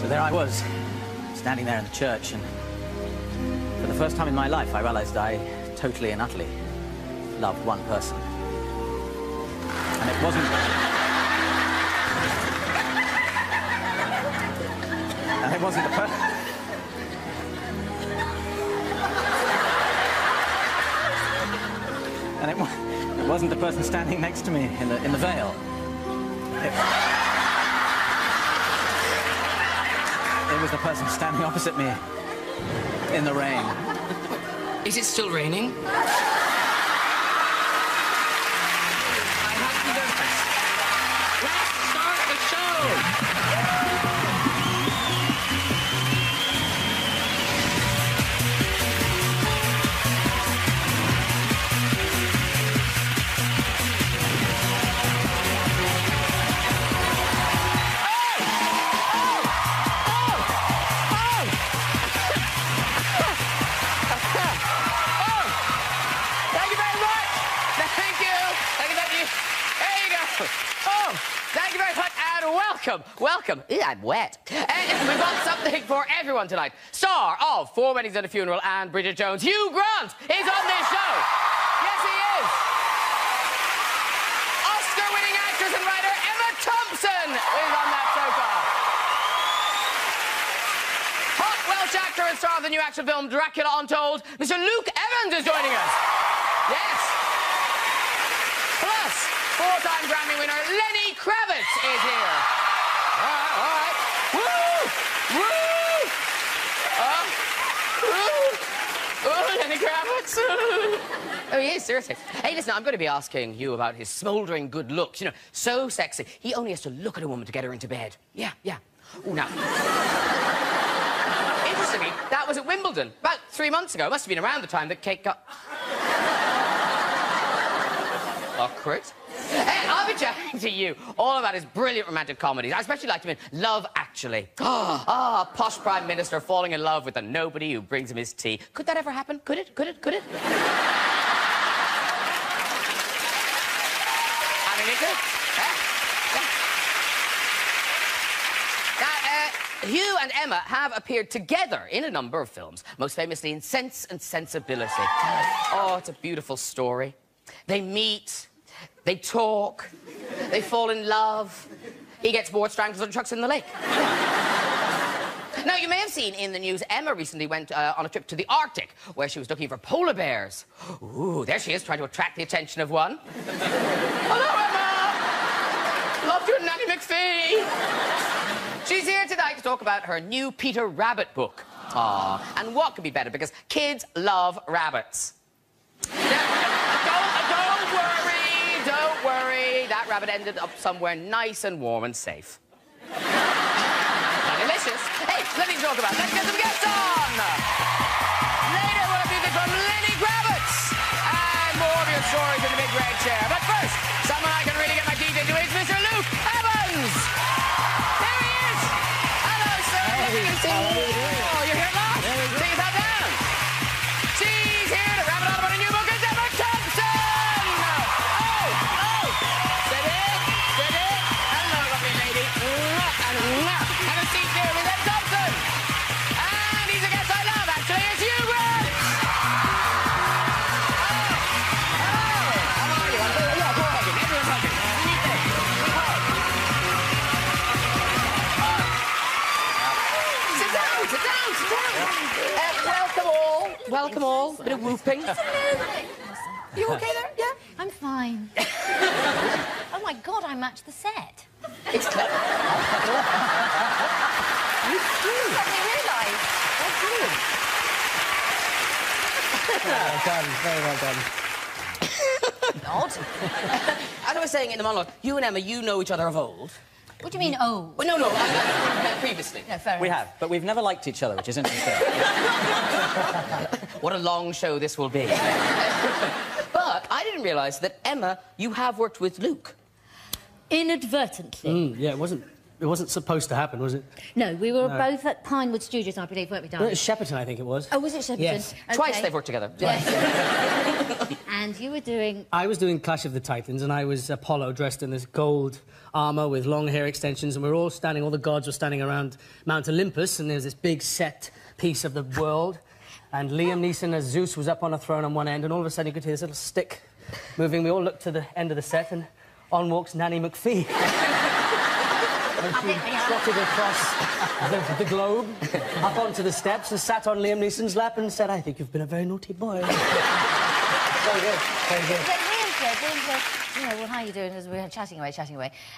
So there I was, standing there in the church, and for the first time in my life, I realized I totally and utterly loved one person. And it wasn't... and it wasn't the person... and it wasn't the person standing next to me in the veil. It was the person standing opposite me in the rain. Is it still raining? I hadn't noticed. Let's start the show! Oh, thank you very much, and welcome, welcome. I'm wet. We've got something for everyone tonight. Star of Four Weddings and a Funeral and Bridget Jones, Hugh Grant, is on this show. Yes, he is. Oscar-winning actress and writer Emma Thompson is on that sofa. Hot Welsh actor and star of the new action film Dracula Untold, Mr. Luke Evans is joining us. Yes. Plus, four-time Grammy winner Lenny Kravitz is here. All right. Woo! Woo! Oh, Lenny Kravitz. Oh, he is, seriously. Hey, listen, I'm going to be asking you about his smouldering good looks. You know, so sexy. He only has to look at a woman to get her into bed. Yeah. Oh, now. Interestingly, that was at Wimbledon about 3 months ago. It must have been around the time that Kate got... Awkward. Hey, I'll be chatting to you all about his brilliant romantic comedies. I especially liked him in Love Actually. Posh Prime Minister falling in love with a nobody who brings him his tea. Could that ever happen? Could it? Could it? Could it? I mean, it could. Now, Hugh and Emma have appeared together in a number of films, most famously in Sense and Sensibility. Oh, it's a beautiful story. They meet, they talk, they fall in love. He gets bored, strangles and trucks in the lake. Now, you may have seen in the news, Emma recently went on a trip to the Arctic, where she was looking for polar bears. Ooh, there she is, trying to attract the attention of one. Hello, Emma! Love you, Nanny McPhee! She's here tonight to talk about her new Peter Rabbit book. And what could be better, because kids love rabbits. Now, don't worry, that rabbit ended up somewhere nice and warm and safe. Delicious. Hey, let me talk about it. Let's get some guests on. Later, we'll have music from Lenny Kravitz. And more of your stories in the big red chair. But first, someone I can really get my teeth into is Mr. Luke Evans. There he is. Hello, sir. Oh, you're here at last? Take yourself down. She's here to wrap it all about a new book. It's Emma Thompson. Have a seat here with Ed Thompson. And he's a guest I love, actually. It's Hugh Grant. How are you? Yeah, go ahead. Everyone's hugging. Sit down. Welcome all. Bit of whooping. You okay there? Yeah? I'm fine. Oh, my God, I matched the set. It's clever. You suddenly realise. Oh, brilliant. Well done, very well done. Odd. As I was saying in the monologue, you and Emma, you know each other of old. What do you mean, old? Well, no, previously. No, fair We enough. have, but we've never liked each other, which is interesting. What a long show this will be. But I didn't realise that, Emma, you have worked with Luke. Inadvertently. Yeah, it wasn't It wasn't supposed to happen, was it? No, we were both at Pinewood Studios, I believe, weren't we, darling? It was Shepperton, I think it was. Oh, was it Shepperton? Yes. Okay. Twice they've worked together. Yes. And you were doing... I was doing Clash of the Titans, and I was Apollo dressed in this gold armour with long hair extensions, and we were all standing, all the gods were standing around Mount Olympus, and there was this big set piece of the world, and Liam Neeson as Zeus was up on a throne on one end, and all of a sudden you could hear this little stick moving. We all looked to the end of the set, and on walks Nanny McPhee. And she trotted across the globe, up onto the steps, and sat on Liam Neeson's lap and said, "I think you've been a very naughty boy." Very good, very good. Liam said, you know, well, how are you doing? As we were chatting away.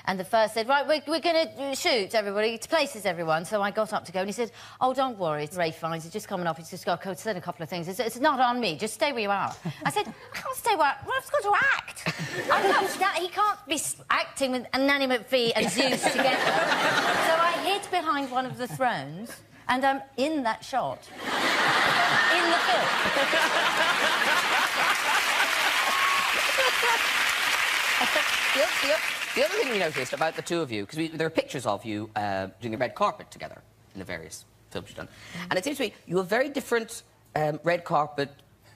And the first said, right, we're going to shoot, everybody, to places, everyone. So I got up to go, and he said, oh, don't worry, it's Ray Fiennes, he's just coming up, he's just got to say a couple of things. It's not on me, just stay where you are. I said, I can't stay where I've got to act. He can't be acting with Nanny McPhee and Zeus together. So I hid behind one of the thrones, and I'm in that shot. In the film. The other thing we noticed about the two of you, because there are pictures of you doing the red carpet together in the various films you've done, and it seems to me you have very different red carpet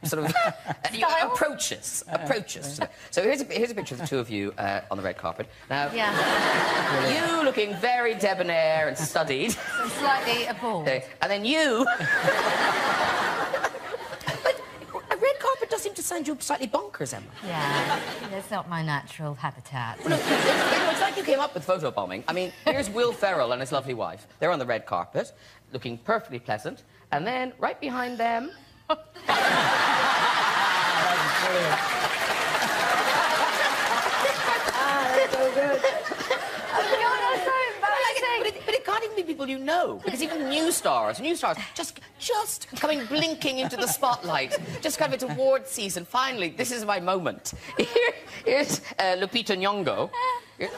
sort of approaches. So here's a picture of the two of you on the red carpet. Now, you looking very debonair and studied, and slightly appalled, and then you. Red carpet does seem to send you slightly bonkers, Emma. Yeah, that's not my natural habitat. Well, look, it's like you came up with photobombing. I mean, here's Will Ferrell and his lovely wife. They're on the red carpet, looking perfectly pleasant, and then right behind them... That's so good. But it can't even be people you know, because even new stars just coming blinking into the spotlight, just kind of it's award season. Finally, this is my moment. Here's Lupita Nyong'o. That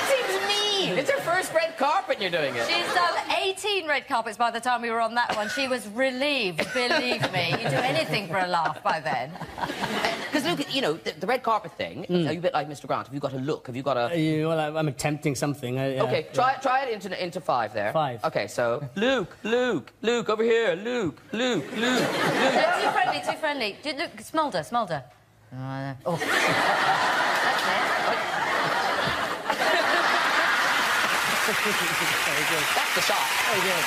seems mean. It's her first red carpet and you're doing it. She's done 18 red carpets by the time we were on that one. She was relieved, believe me. You'd do anything for a laugh by then. Because, look, you know, the red carpet thing, are you a bit like Mr. Grant? Have you got a look? Have you got a... well, I'm attempting something. OK, try it into 5 there. 5. OK, so... Luke, over here. Luke. No, too friendly. Look, Smolder. Oh. That's it. Very good. That's the shot. Very good.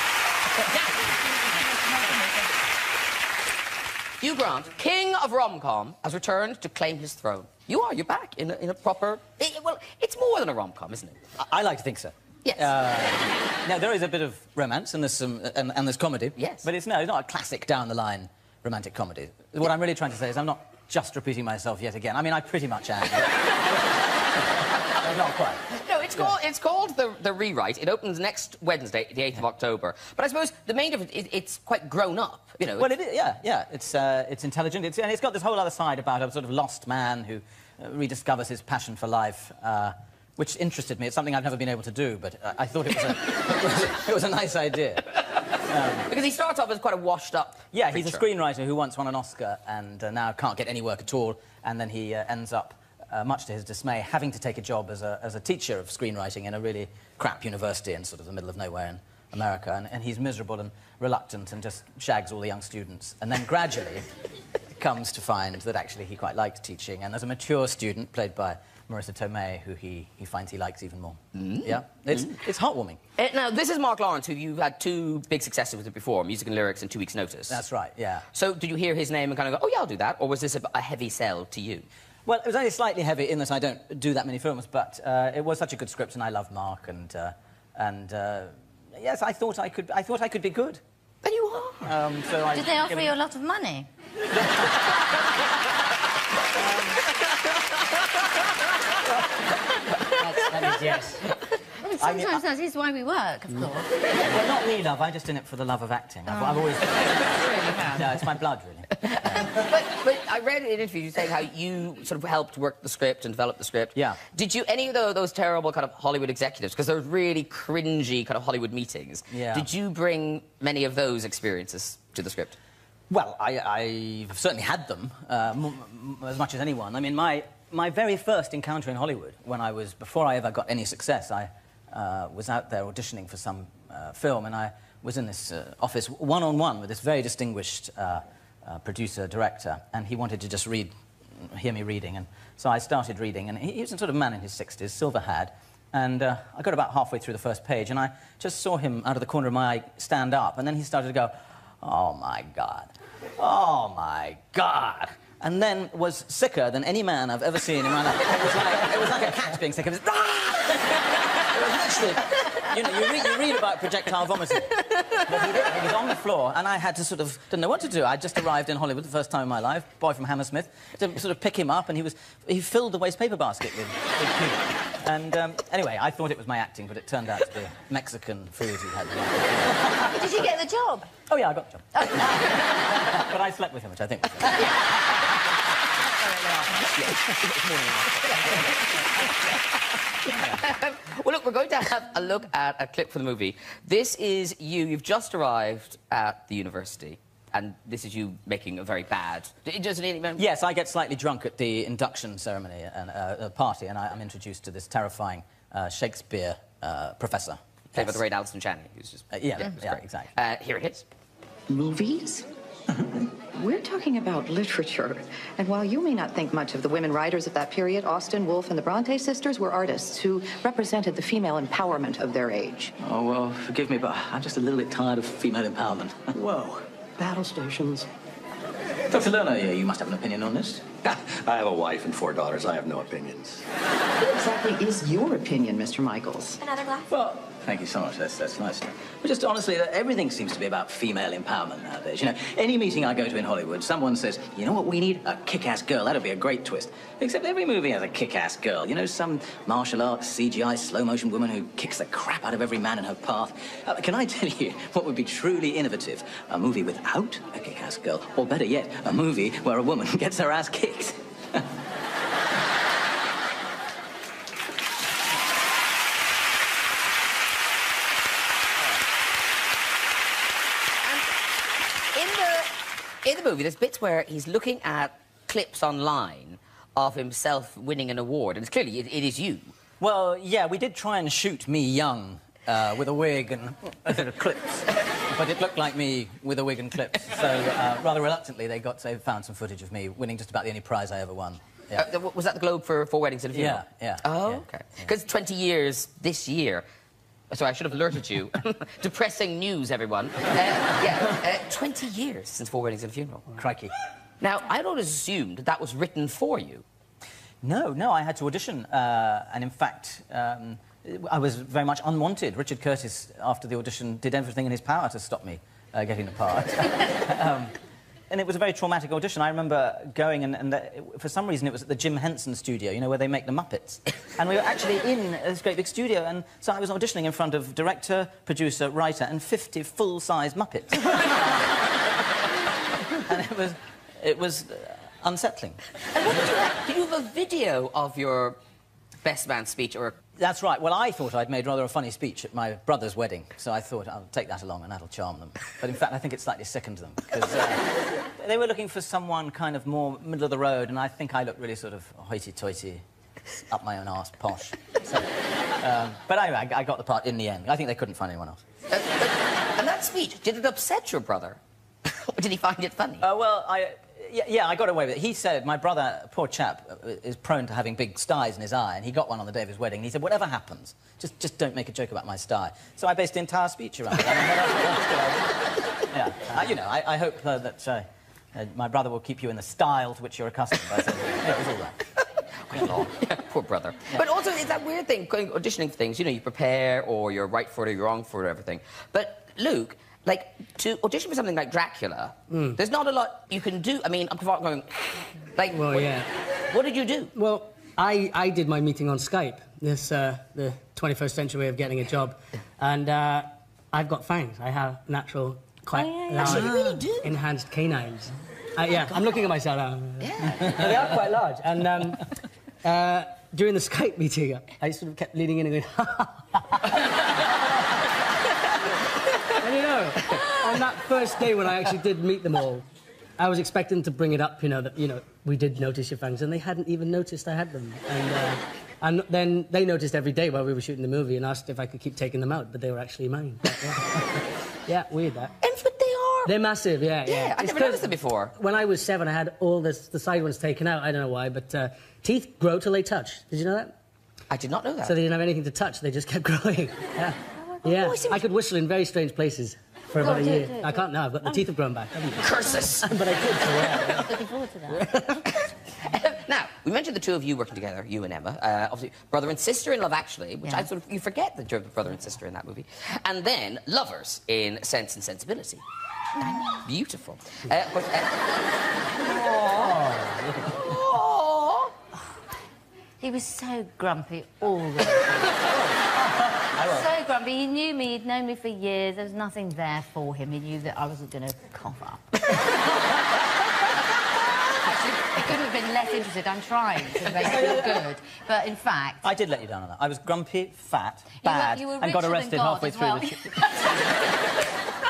Hugh Grant, king of rom-com, has returned to claim his throne. You're back in a proper... well, it's more than a rom-com, isn't it? I like to think so. Yes. Now, there is a bit of romance and there's some and there's comedy. Yes. But it's not a classic down-the-line romantic comedy. What I'm really trying to say is I'm not just repeating myself yet again. I mean, I pretty much am. Not quite. No, it's called The Rewrite. It opens next Wednesday, the 8th of October. But I suppose the main difference is it's quite grown up, you know. Well, it is, yeah. It's intelligent. And it's got this whole other side about a sort of lost man who rediscovers his passion for life, which interested me. It's something I've never been able to do, but I thought it was a nice idea. Because he starts off as quite a washed-up Yeah, preacher. he's a screenwriter who once won an Oscar and now can't get any work at all, and then he ends up, much to his dismay, having to take a job as a teacher of screenwriting in a really crap university in sort of the middle of nowhere in America, and he's miserable and reluctant and just shags all the young students, and then gradually comes to find that actually he quite likes teaching, and as a mature student, played by Marissa Tomei, who he finds he likes even more. Yeah, it's heartwarming. Now, this is Mark Lawrence, who you've had 2 big successes with before, music and lyrics in 2 weeks' notice. That's right, yeah. So did you hear his name and kind of go, oh, yeah, I'll do that, or was this a heavy sell to you? Well, it was only slightly heavy in that I don't do that many films, but it was such a good script, and I love Mark, and yes, I thought I could be good. And you are. Did they offer you a lot of money? That is yes. Sometimes that is why we work, of course. Well, not me, love. I'm just in it for the love of acting. I've always... No, it's my blood, really. But I read in an interview you saying how you sort of helped work the script and develop the script. Yeah. Did you, any of those terrible kind of Hollywood executives, because they're really cringy kind of Hollywood meetings, did you bring many of those experiences to the script? Well, I've certainly had them, as much as anyone. I mean, my my very first encounter in Hollywood, before I ever got any success, I was out there auditioning for some film, and I was in this office one-on-one with this very distinguished producer-director, and he wanted to just hear me reading, and so I started reading, and he was a sort of man in his 60s, silver-haired, and I got about halfway through the first page, and I just saw him out of the corner of my eye stand up, and then he started to go, "Oh, my God. Oh, my God." And then was sicker than any man I've ever seen in my life. It was like a cat being sick. It was, it was literally, you know, you read about projectile vomiting. But he was on the floor, and I had to didn't know what to do. I just arrived in Hollywood the first time in my life, boy from Hammersmith, to sort of pick him up, and he filled the waste paper basket with puke. And anyway, I thought it was my acting, but it turned out to be Mexican food he had. Did you get the job? Oh, yeah, I got the job. But I slept with him, which I think was... Well, look, we're going to have a look at a clip from the movie. This is you. You've just arrived at the university, and this is you making a very bad... Yes, I get slightly drunk at the induction ceremony and party, and I'm introduced to this terrifying Shakespeare professor. Played by the great Alison Channing, who's just... Yeah, exactly. Here it is. Movies? We're talking about literature. And while you may not think much of the women writers of that period, Austen, Woolf, and the Bronte sisters were artists who represented the female empowerment of their age. Oh, well, forgive me, but I'm just a little bit tired of female empowerment. Whoa. Battle stations. Dr. Lerner, you must have an opinion on this. I have a wife and 4 daughters. I have no opinions. What exactly is your opinion, Mr. Michaels? Another glass? Well, thank you so much. That's nice. But just honestly, everything seems to be about female empowerment nowadays. You know, any meeting I go to in Hollywood, someone says, "You know what we need? A kick-ass girl. That'd be a great twist." Except every movie has a kick-ass girl. You know, some martial arts, CGI, slow-motion woman who kicks the crap out of every man in her path. Can I tell you what would be truly innovative? A movie without a kick-ass girl. Or better yet, a movie where a woman gets her ass kicked. In the movie, there's bits where he's looking at clips online of himself winning an award, and it's clearly it is you. Well, yeah, we did try and shoot me young with a wig and a bit of clips, but it looked like me with a wig and clips. So rather reluctantly, they found some footage of me winning just about the only prize I ever won. Yeah. Was that the Globe for Four Weddings and a Funeral? Yeah. Oh, yeah. okay. Because 20 years this year. Sorry, I should have alerted you. Depressing news, everyone. 20 years since Four Weddings and a Funeral. Crikey. Now, I'd always assumed that was written for you. No, I had to audition. And in fact, I was very much unwanted. Richard Curtis, after the audition, did everything in his power to stop me getting the part. And it was a very traumatic audition. I remember going, and for some reason, it was at the Jim Henson studio, you know, where they make the Muppets. And we were actually in this great big studio, and so I was auditioning in front of director, producer, writer, and 50 full-size Muppets. And it was unsettling. And what did you have a video of your best man speech, or... That's right. Well, I thought I'd made rather a funny speech at my brother's wedding, so I thought I'll take that along and that'll charm them. But in fact, I think it slightly sickened them, because they were looking for someone kind of more middle of the road, and I think I looked really sort of hoity-toity, up my own arse, posh. So, but anyway, I got the part in the end. I think they couldn't find anyone else. And that speech, did it upset your brother? Or did he find it funny? Well, Yeah, I got away with it. He said, my brother, poor chap, is prone to having big styes in his eye, and he got one on the day of his wedding. And he said, whatever happens, just don't make a joke about my stye. So I based the entire speech around it. You know, I hope that my brother will keep you in the style to which you're accustomed. I said, yeah, it was all right. Poor brother. Yeah. But also, it's that weird thing, going auditioning for things, you know, you prepare, or you're right for it, or you're wrong for it, everything. But, Luke... Like, to audition for something like Dracula, there's not a lot you can do. I mean, I'm going... Like, well, yeah. What did you do? Well, I did my meeting on Skype, the 21st century way of getting a job, and I've got fangs. I have natural, quite large, you really do. enhanced canines. Yeah, I'm looking at myself now. Yeah. They are quite large, and during the Skype meeting, I sort of kept leaning in and going, And you know, on that first day when I actually did meet them all, I was expecting to bring it up, you know, we did notice your fangs, and they hadn't even noticed I had them. And then they noticed every day while we were shooting the movie and asked if I could keep taking them out, but they were actually mine. Yeah, weird that. But they are. They're massive, yeah. I never noticed them before. When I was 7, I had all the side ones taken out. I don't know why, but teeth grow till they touch. Did you know that? I did not know that. So they didn't have anything to touch. They just kept growing. Yeah. Yeah. I could whistle in very strange places for about a year. I can't now. I've got the teeth have grown back. Curses. But I could, so yeah. Looking forward to that. Now, we mentioned the two of you working together, you and Emma. Obviously, brother and sister in Love Actually, which I sort of... You forget that you're the brother and sister in that movie. And then lovers in Sense and Sensibility. Beautiful. Of course, He was so grumpy all the time. So grumpy. He knew me. He'd known me for years. There was nothing there for him. He knew that I wasn't going to cough up. I couldn't have been less interested. I'm trying to make it feel good. But in fact... I did let you down on that. I was grumpy, fat, bad, and got arrested halfway through the shoot.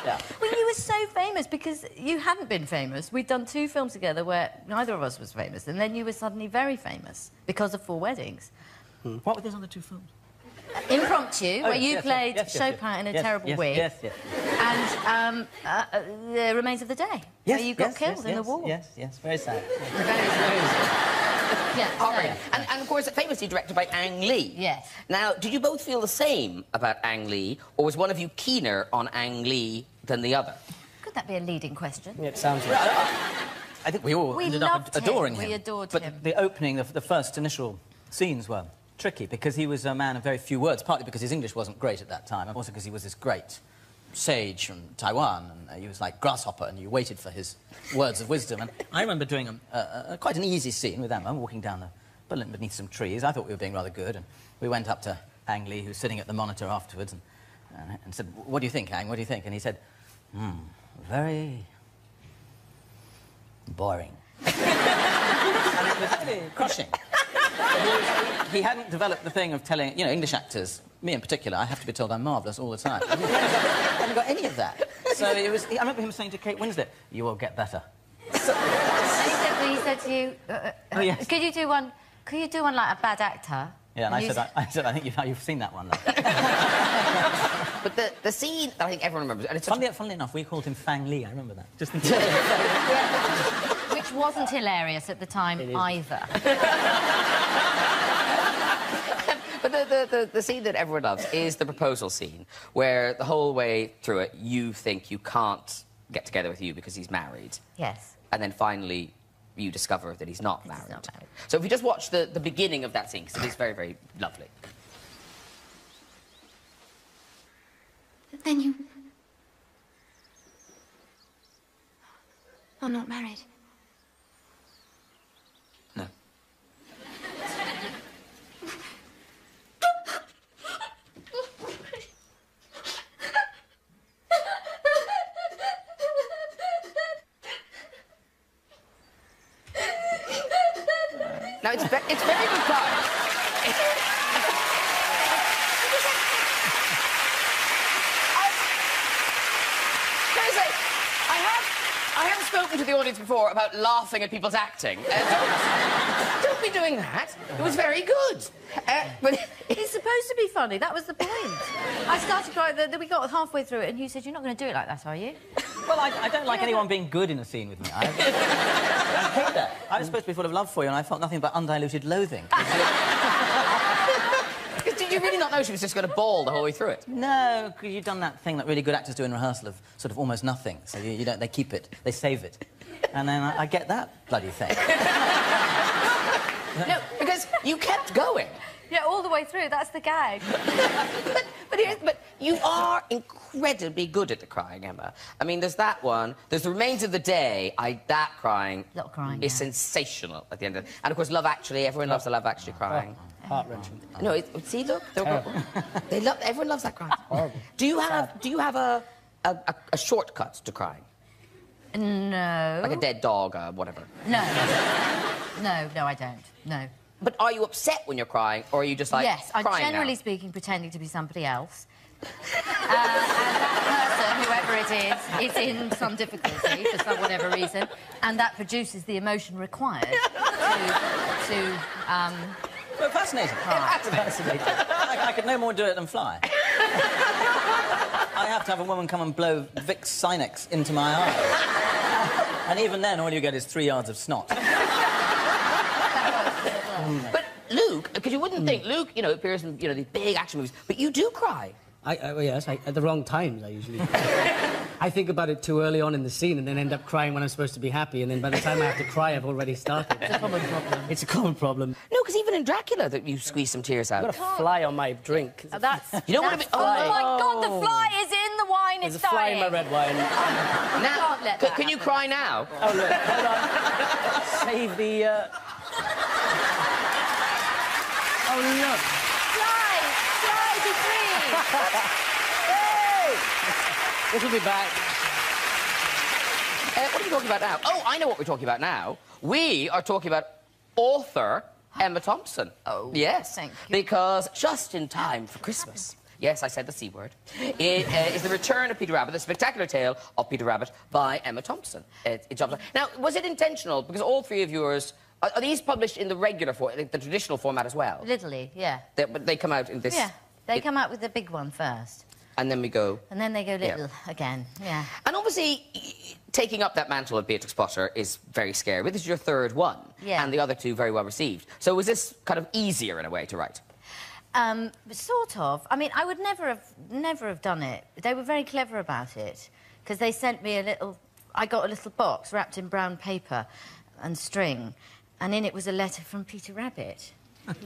Yeah. Well, you were so famous because you hadn't been famous. We'd done 2 films together where neither of us was famous, and then you were suddenly very famous because of 4 Weddings. What were those other 2 films? Impromptu, where you played Chopin in a terrible wig. Yes. And The Remains of the Day, where you got killed in the war. Yes, very sad. Very sad. Yeah, and of course, famously directed by Ang Lee. Yes. Now, did you both feel the same about Ang Lee, or was one of you keener on Ang Lee than the other? Could that be a leading question? Yeah, it sounds like I think we all ended up adoring him. We adored but him. The opening, the first initial scenes were tricky because he was a man of very few words, partly because his English wasn't great at that time, and also because he was this great sage from Taiwan, and he was like Grasshopper, and you waited for his words of wisdom. And I remember doing quite an easy scene with Emma, walking down beneath some trees. I thought we were being rather good, and we went up to Ang Lee, who was sitting at the monitor afterwards, and said, "What do you think, Ang? What do you think?" And he said, very boring. And it was really crushing. He hadn't developed the thing of telling, you know, English actors, me in particular, I have to be told I'm marvellous all the time. I haven't got any of that. So it was... I remember him saying to Kate Winslet, "You will get better." So, and he said to you, oh, yes. Could you do one like a bad actor? Yeah, and I said, I think you've seen that one, though. But the scene that I think everyone remembers... And it's Funnily enough, we called him Fang Lee, I remember that. Just in Which wasn't hilarious at the time either. But the scene that everyone loves is the proposal scene, where the whole way through it, you think you can't get together with you because he's married. Yes. And then finally, you discover that he's not married. He's not married. So if you just watch the beginning of that scene, because it is very, very lovely. Then you... are not married. No. Now, it's very good fun. I have spoken to the audience before about laughing at people's acting. Don't be doing that. It was very good. But It's supposed to be funny. That was the point. I started crying. We got halfway through it, and you said, "You're not going to do it like that, are you?" Well, I don't like anyone being good in a scene with me. I hate that. I was supposed to be full of love for you, and I felt nothing but undiluted loathing. did you really not know she was just going to bawl the whole way through it? No, because you've done that thing that really good actors do in rehearsal of sort of almost nothing. So you don't... They keep it. They save it. And then I get that bloody thing. No, because you kept going. Yeah, all the way through. That's the gag. But you are incredibly good at the crying, Emma. I mean, there's that one. There's The Remains of the Day. That crying, A lot of crying, is sensational at the end of it. And, of course, Love Actually. Everyone loves the Love Actually crying. heart-wrenching. No, see, look. Everyone loves that crying. Horrible. Do you have a shortcut to crying? No. Like a dead dog or whatever? No. No, I don't. No. But are you upset when you're crying, or are you just like Yes, I'm crying generally now? speaking pretending to be somebody else. And that person, whoever whatever it is in some difficulty for whatever reason, and that produces the emotion required to Well, fascinating. Fascinating. I could no more do it than fly. I have to have a woman come and blow Vicks Sinex into my eye. And even then, all you get is 3 yards of snot. But Luke, because you wouldn't think, Luke, you know, appears in, these big action movies, but you do cry. Yes, at the wrong times, I usually do. I think about it too early on in the scene and then end up crying when I'm supposed to be happy, and then by the time I have to cry, I've already started. It's a common problem. It's a common problem. No, because even in Dracula, that you squeeze some tears out. I've got a fly on my drink. Oh, that's... You don't want to be... Oh, my God, the fly is in the wine, There's it's a fly dying. in my red wine. Now, Can't let that can you cry now? Oh, look, hold on. Save the... Oh, look. Fly, be free. This will be back. What are we talking about now? Oh, I know what we're talking about now. We are talking about author Emma Thompson. Oh, yes. thank you. Because just in time for Christmas, yes, I said the C word, it is the return of Peter Rabbit, the spectacular tale of Peter Rabbit by Emma Thompson. Now, was it intentional? Because all three of yours... Are these published in the regular form, the traditional format as well? Literally, yeah. But they come out in this... Yeah, they come out with the big one first. And then we go... And then they go little again, yeah. And obviously, taking up that mantle of Beatrix Potter is very scary. But this is your third one. Yeah. And the other two very well received. So was this kind of easier in a way to write? Sort of. I mean, I would never have done it. They were very clever about it, because they sent me a little... I got a little box wrapped in brown paper and string, and in it was a letter from Peter Rabbit.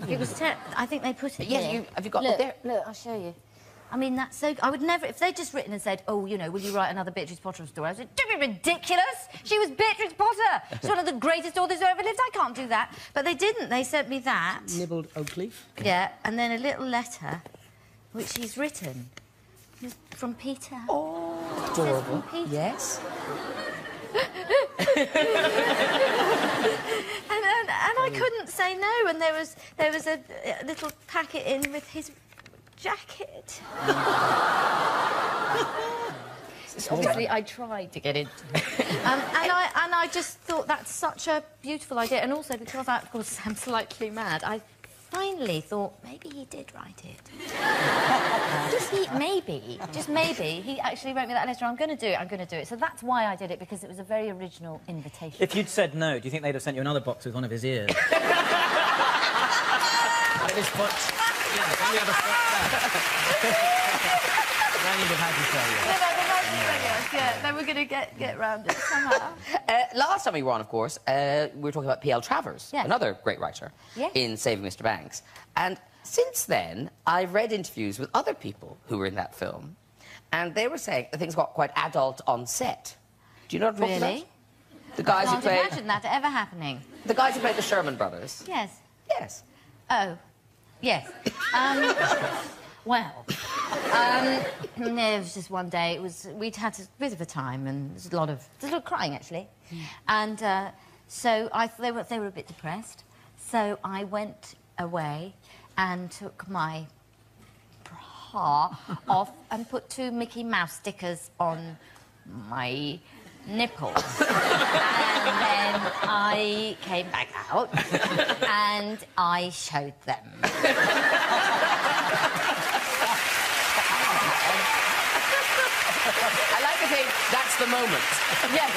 It was... I think they put it here. Have you got look, it there? Look, I'll show you. I mean, that's so... I would never... If they'd just written and said, oh, you know, will you write another Beatrix Potter story? I would say, don't be ridiculous! She was Beatrix Potter! She's one of the greatest authors who ever lived. I can't do that. But they didn't. They sent me that. Nibbled oak leaf? Yeah, and then a little letter, which he's written. It's from Peter. Oh, adorable. From Peter. Yes. And I couldn't say no, and there was a little packet in with his jacket. Obviously, I tried to get into it. And I just thought that's such a beautiful idea. And also, because I, of course, am slightly mad, I finally thought maybe he did write it. Just maybe, he actually wrote me that letter. I'm going to do it. So that's why I did it, because it was a very original invitation. If you'd said no, do you think they'd have sent you another box with one of his ears? At this point... Yeah, then we have a then you'd have had to say yes. Yeah, they were going to get round it somehow. Last time we were on, of course, we were talking about P.L. Travers, yes. another great writer, yes. in Saving Mr. Banks. And since then, I've read interviews with other people who were in that film, and they were saying that things got quite adult on set. Do you know what I'm talking about? Really? The guys I who can't played... imagine that ever happening. The guys who played the Sherman Brothers. Yes. Yes. Oh, yes. Well, it was just one day. We'd had a bit of a time, and there's a lot of crying actually, and so they were a bit depressed. So I went away and took my bra off and put 2 Mickey Mouse stickers on my nipples. And then I came back out and I showed them. I like to think that's the moment. Yes.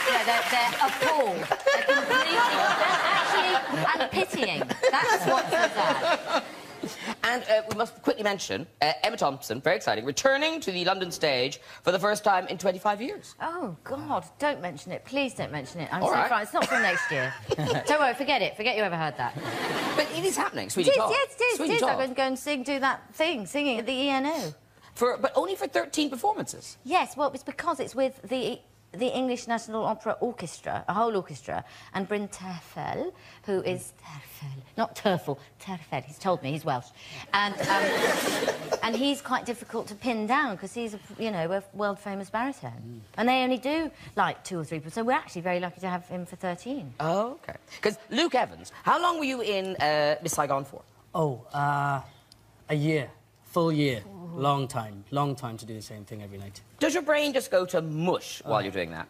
Yeah, they're appalled. They're completely... They're actually... and pitying. That's what's that. And we must quickly mention Emma Thompson, very exciting, returning to the London stage for the first time in 25 years. Oh, God, don't mention it. Please don't mention it. I'm All so right. frightened. It's not for next year. Don't worry, forget it. Forget you ever heard that. But it is happening, Sweetie Todd. Yes, it is. Sweetie I'm Todd. going to go and do that thing, singing at the ENO. But only for 13 performances. Yes, well, it's because it's with the English National Opera Orchestra, a whole orchestra, and Bryn Terfel, who is... Terfel, not Terfel, Terfel, he's told me, he's Welsh. And he's quite difficult to pin down, because he's, a world-famous baritone. And they only do, like, 2 or 3 so we're actually very lucky to have him for 13. Oh, OK. Because Luke Evans, how long were you in Miss Saigon for? Oh, a year. Full year. Long time to do the same thing every night. Does your brain just go to mush while you're doing that?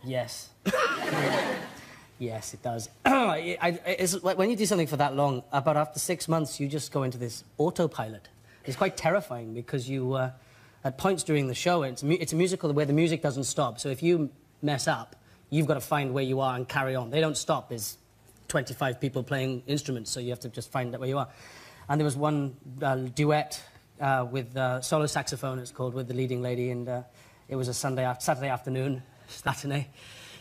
Yes. Yes, it does. When you do something for that long, about after 6 months, you just go into this autopilot. It's quite terrifying because you, at points during the show, it's a musical where the music doesn't stop. So if you mess up, you've got to find where you are and carry on. They don't stop. There's 25 people playing instruments, so you have to just find out where you are. And there was one duet with solo saxophone, it's called, with the leading lady, and it was a Saturday afternoon. Matinee.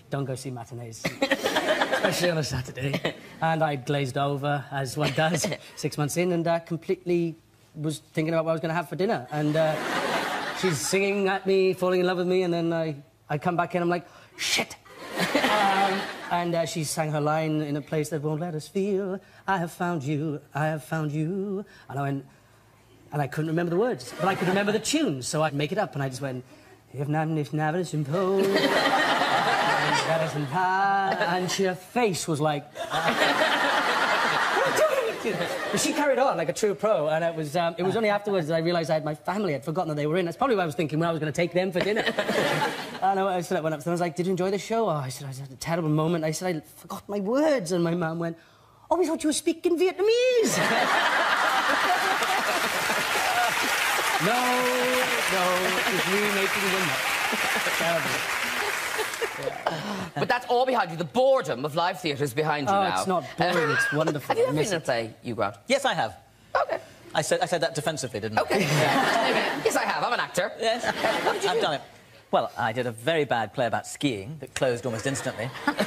Don't go see matinees, especially on a Saturday. And I glazed over, as one does, 6 months in, and completely was thinking about what I was going to have for dinner. And she's singing at me, falling in love with me, and then I come back in, I'm like, shit! And she sang her line in a place that won't let us feel. I have found you, I have found you. And I went, and I couldn't remember the words, but I could remember the tune, so I'd make it up, and I just went, if never is imposed, and her face was like, but she carried on like a true pro, and it was only afterwards that I realised I had my family. I'd forgotten that they were in. That's probably what I was thinking when I was going to take them for dinner. And I went up to them, I was like, did you enjoy the show? Oh, I said, I had a terrible moment. I said, I forgot my words, and my mum went, oh, we thought you were speaking Vietnamese. No, it's me making the window. Terrible. But that's all behind you. The boredom of live theatre is behind you now. Oh, it's not boring. It's wonderful. Have you ever been in a play, you Grant? Yes, I have. OK. I said that defensively, didn't I? OK. Yes, I have. I'm an actor. Yes. What did you do? I've done it. Well, I did a very bad play about skiing that closed almost instantly. Play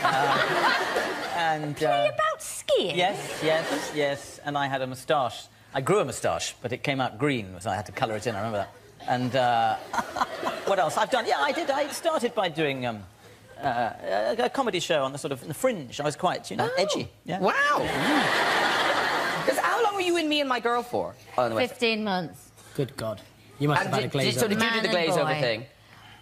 about skiing? Yes. And I had a moustache. I grew a moustache, but it came out green, so I had to colour it in. I remember that. And what else? I've done... Yeah, I did. I started by doing a comedy show on the sort of the fringe. I was quite, edgy. Yeah. Wow. Because how long were you in Me and My Girl for? 15 months. Good God. You must have had a glaze over. So did you do the glaze over thing?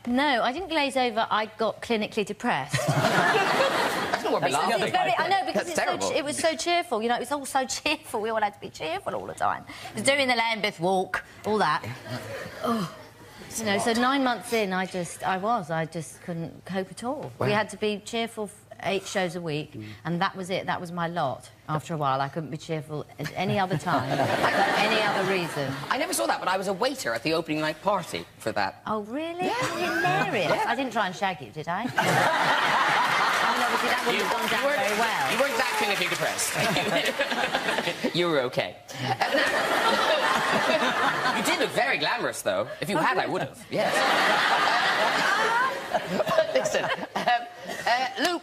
No, I didn't glaze over. I got clinically depressed. That's not what we I know, because it was so cheerful. You know, it was all so cheerful. We all had to be cheerful all the time. It was doing the Lambeth walk, all that. Oh. You know, so 9 months in, I just couldn't cope at all. Wow. We had to be cheerful 8 shows a week, and that was it. That was my lot. After a while, I couldn't be cheerful at any other time, for any other reason. I never saw that, but I was a waiter at the opening night party for that. Oh, really? Yeah. Hilarious. Yeah. I didn't try and shag you, did I? Obviously, that wouldn't have gone down very well. You weren't that clinically depressed. You were OK. You did look very glamorous, though. If you had, I would have. Yes. Listen, Luke,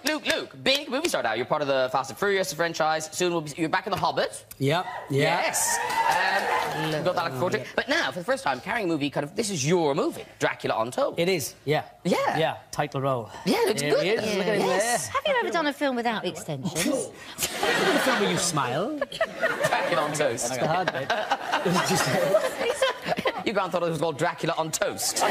big movie star now. You're part of the Fast and Furious franchise. Soon you're back in The Hobbit. Yep. Yes. We've got that looking forward to. But now, for the first time, carrying a movie, this is your movie, Dracula Untold. It is, yeah. Yeah. Yeah, title role. Yeah, it looks good. Look at him there. Have you ever done a film without extensions? The film where you smile. Dracula on Toast. That's the hard bit. You Grant thought it was called Dracula on Toast.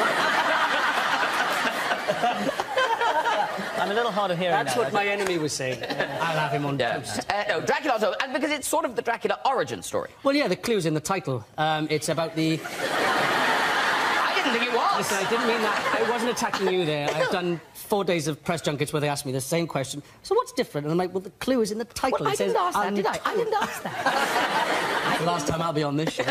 I'm a little hard of hearing. That's what my enemy was saying. I'll have him on toast. No, Dracula on Toast, and because it's sort of the Dracula origin story. Well, yeah, the clue's in the title. It's about the... I didn't think it was. Listen, I didn't mean that. I wasn't attacking you there. I've done 4 days of press junkets where they asked me the same question. So what's different? And I'm like, well, the clue is in the title. Well, I didn't ask that, did I? I didn't ask that. The last time I'll be on this show.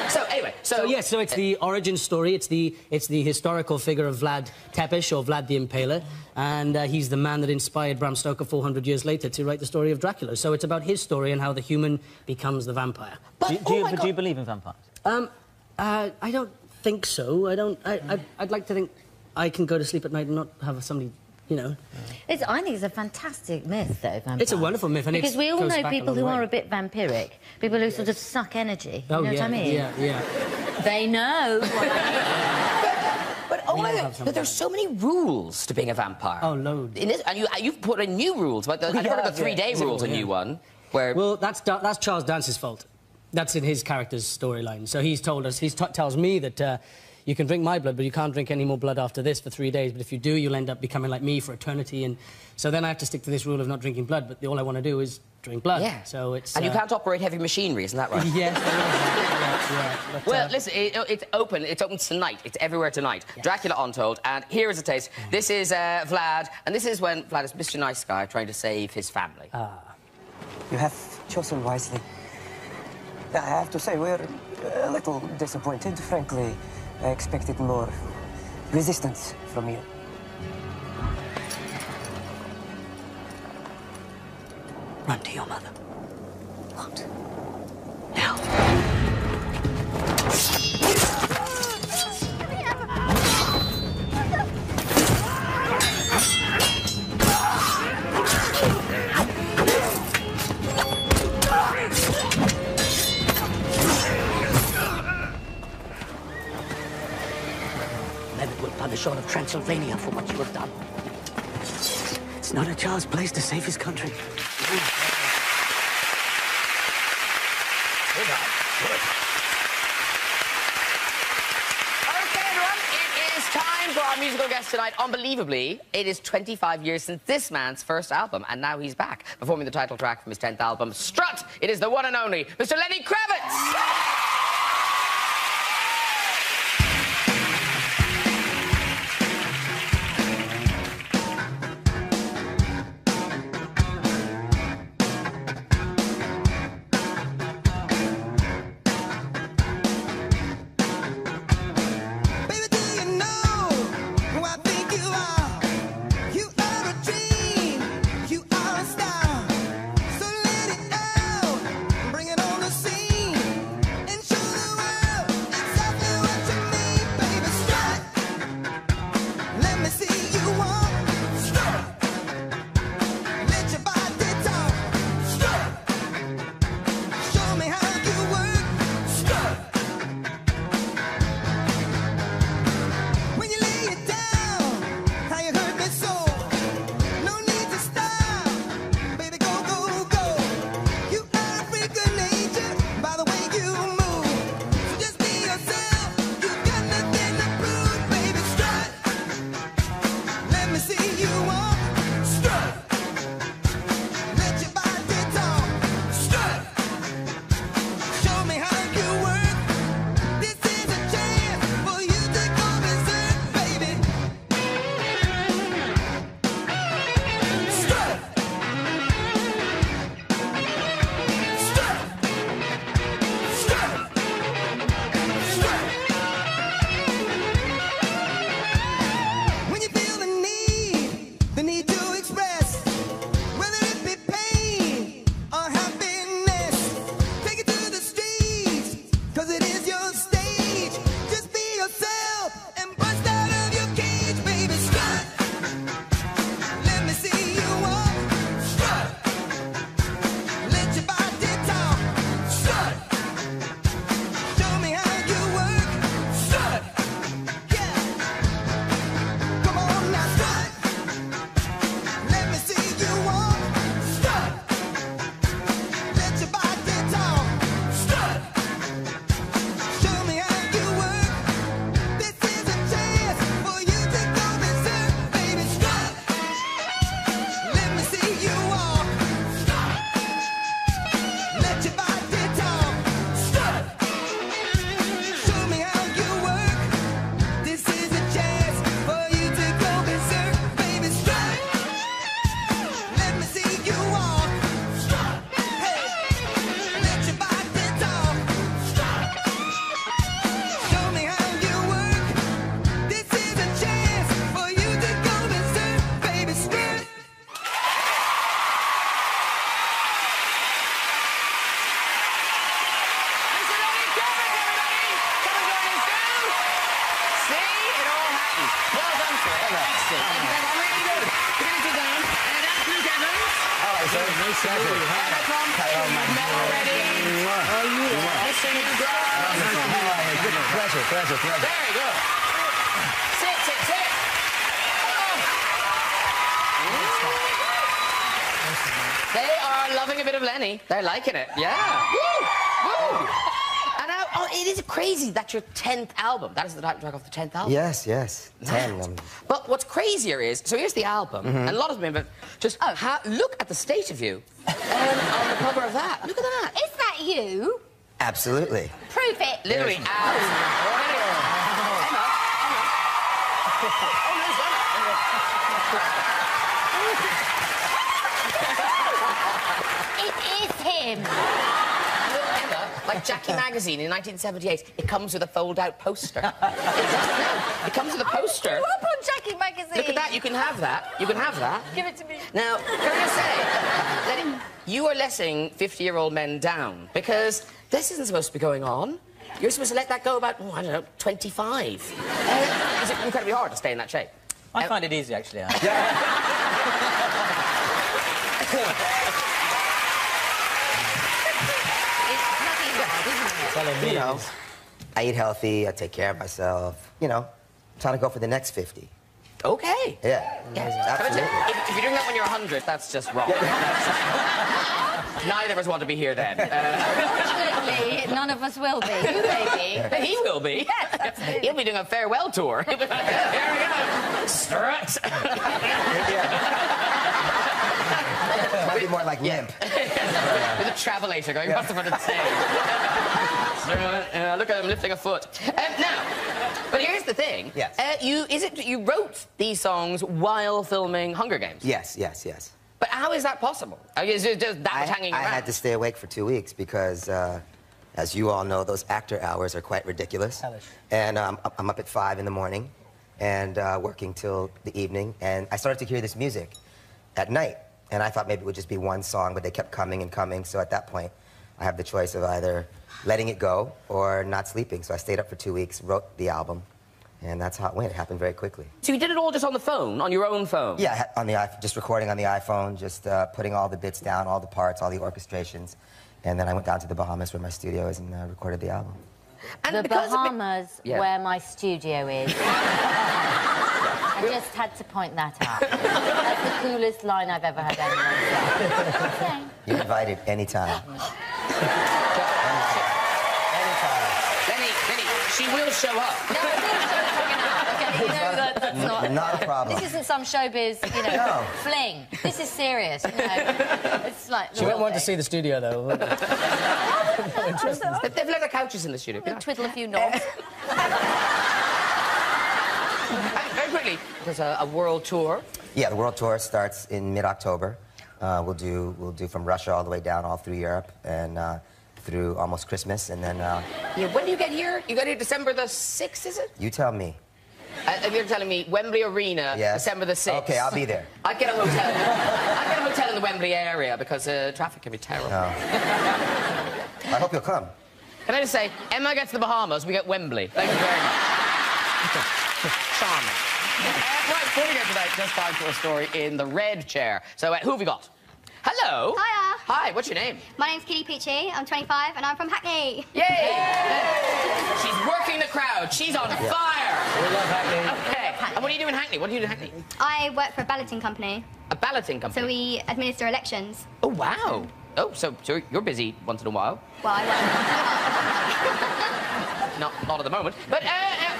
So, anyway, so it's the origin story. It's the historical figure of Vlad Tepes, or Vlad the Impaler, and he's the man that inspired Bram Stoker 400 years later to write the story of Dracula. So it's about his story and how the human becomes the vampire. But, do you believe in vampires? I don't think so. I'd like to think I can go to sleep at night and not have somebody, you know... I think it's a fantastic myth, though, vampires. It's a wonderful myth, and because we all know people who are a bit vampiric, people who sort of suck energy. You know what I mean? Yeah. They know what I mean. But there's so many rules to being a vampire. Oh, loads. And you've put in new rules. But I've heard of the 3-day rules, a new one, where... Well, that's Charles Dance's fault. That's in his character's storyline. So he's told us, tells me that you can drink my blood, but you can't drink any more blood after this for 3 days. But if you do, you'll end up becoming like me for eternity. And so then I have to stick to this rule of not drinking blood, but all I want to do is drink blood. Yeah. So it's... And you can't operate heavy machinery, isn't that right? Yes, yeah. But, well, listen, it's open. It's open tonight. It's everywhere tonight. Yeah. Dracula Untold. And here is a taste. This is Vlad, and this is when Vlad is Mr. Nice Guy trying to save his family. You have chosen wisely. I have to say, we're a little disappointed, frankly. I expected more resistance from you. Run to your mother. What? Now. Mehmet will punish all of Transylvania for what you have done. It's not a child's place to save his country. Okay, everyone, it is time for our musical guest tonight. Unbelievably, it is 25 years since this man's first album, and now he's back, performing the title track from his 10th album, Strut. It is the one and only Mr. Lenny Kravitz! Pleasure. Very good. Sit. They are loving a bit of Lenny. They're liking it. Yeah. Woo! And now, it is crazy that's your 10th album. That is the title track off the 10th album. Yes, yes. 10. But what's crazier is, so here's the album, and a lot of them, just look at the state of you on the cover of that. Look at that. Is that you? Absolutely. Prove it. Literally out. It is him. Like Jackie Magazine in 1978, it comes with a fold-out poster. It comes with a poster. I grew up on Jackie Magazine. Look at that. You can have that. You can have that. Give it to me. Now, can I say that you are letting 50-year-old men down because this isn't supposed to be going on. You're supposed to let that go about, I don't know, 25. Is it incredibly hard to stay in that shape? I find it easy, actually. You know, I eat healthy, I take care of myself, you know, trying to go for the next 50. Okay. Yeah. Absolutely. If you're doing that when you're 100, that's just wrong. Neither of us want to be here then. Fortunately, none of us will be. You may be. He will be. Yes, absolutely. He'll be doing a farewell tour. Here we go. Strut. Might be more like limp. With a travelator going past the front of the stage. Look at him lifting a foot. Now, but here's the thing. Yes. You wrote these songs while filming Hunger Games? Yes, yes, yes. But how is that possible? Is it just that much hanging around? I had to stay awake for 2 weeks because, as you all know, those actor hours are quite ridiculous. Hellish. And I'm up at 5 in the morning and working till the evening. And I started to hear this music at night. And I thought maybe it would just be one song, but they kept coming and coming. So at that point, I have the choice of either letting it go or not sleeping. So I stayed up for 2 weeks, wrote the album, and that's how it went. It happened very quickly. So you did it all just on the phone, on your own phone? Yeah, just recording on the iPhone, just putting all the bits down, all the parts, all the orchestrations. And then I went down to the Bahamas where my studio is and recorded the album. And the Bahamas, where my studio is. I just had to point that out. That's the coolest line I've ever had anyone say. You're invited anytime. Lenny, she will show up. No, I will show up. Okay, you know that's not a problem. This isn't some showbiz, you know, fling. This is serious, you know. It's like... She won't want to see the studio, though. They've left the couches in the studio. We'll twiddle a few knobs. Very quickly, there's a world tour. Yeah, the world tour starts in mid-October. We'll do from Russia all the way down all through Europe and through almost Christmas, and then... Yeah, when do you get here? You get here December the 6th, is it? You tell me. You're telling me Wembley Arena, yes. December the 6th. Okay, I'll be there. I'd get a hotel. I'd get a hotel in the Wembley area because traffic can be terrible. No. I hope you'll come. Can I just say, Emma gets the Bahamas, we get Wembley. Thank you very much. Charming. Right, before we get to that, just time for a story in the red chair. So, who have we got? Hello. Hiya. Hi, what's your name? My name's Kitty Peachy. I'm 25 and I'm from Hackney. Yay! She's working the crowd. She's on fire. We love Hackney. Okay. And what do you do in Hackney? What do you do in Hackney? I work for a balloting company. A balloting company? So we administer elections. Oh, wow. Oh, so you're busy once in a while? Well, I Not at the moment. But,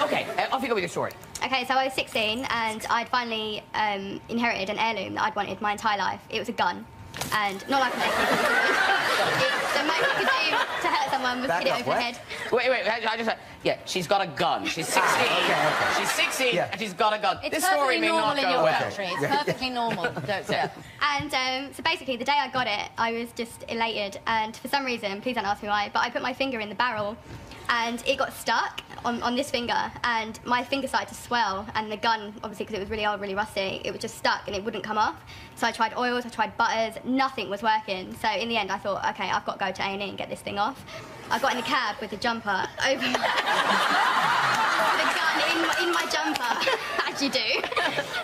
okay, off you go with your story. Okay, so I was 16 and I'd finally inherited an heirloom that I'd wanted my entire life. It was a gun. And not like an AK. The most you could do to hurt someone was hit it over the head. Wait, I just... Yeah, she's got a gun. She's 16. Okay. She's 16 and she's got a gun. It's this story may not in go your well. country. It's perfectly normal. Don't say that. And so basically, the day I got it, I was just elated. And for some reason, please don't ask me why, but I put my finger in the barrel and it got stuck on this finger, and my finger started to swell, and the gun, obviously because it was really old, really rusty, it was just stuck and it wouldn't come off. So I tried oils, I tried butters, nothing was working. So in the end I thought, okay, I've got to go to A&E and get this thing off. I got in the cab with the jumper over my... the gun in my jumper, as you do.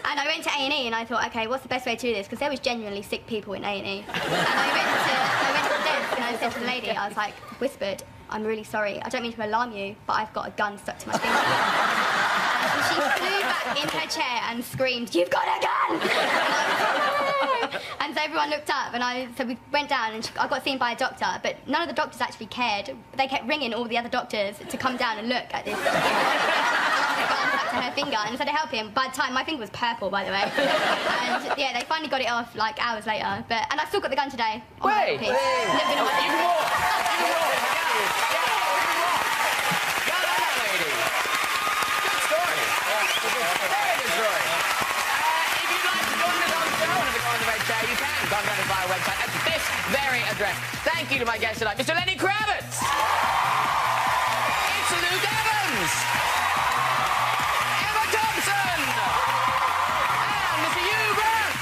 And I went to A&E and I thought, okay, what's the best way to do this? Because there was genuinely sick people in A&E. And I went to the desk and I said to the lady, I was like, whispered, I'm really sorry, I don't mean to alarm you, but I've got a gun stuck to my finger. And she flew back in her chair and screamed, you've got a gun! And I was like, And so everyone looked up, and so we went down, and I got seen by a doctor, but none of the doctors actually cared. They kept ringing all the other doctors to come down and look at this. To her finger, and so to help him. By the time, my finger was purple, by the way. And yeah, they finally got it off like hours later. And I still got the gun today. Wait! Even more! Even more! Lady. Good story. Very good story. If you'd like to join us on the show and if you're on the red chair, you can contact us via our website at this very address. Thank you to my guest tonight, Mr. Lenny Kravitz. It's Luke Evans. Emma Thompson. And Mr. Hugh Grant.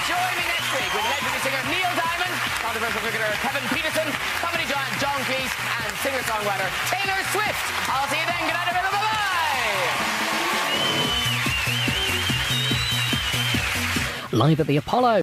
Join me next week with legendary singer Neil Diamond, controversial cricketer Kevin Peterson, comedy giant John Cleese, and singer-songwriter Taylor Swift. I'll see you then. Good night, everyone. Bye-bye. Live at the Apollo.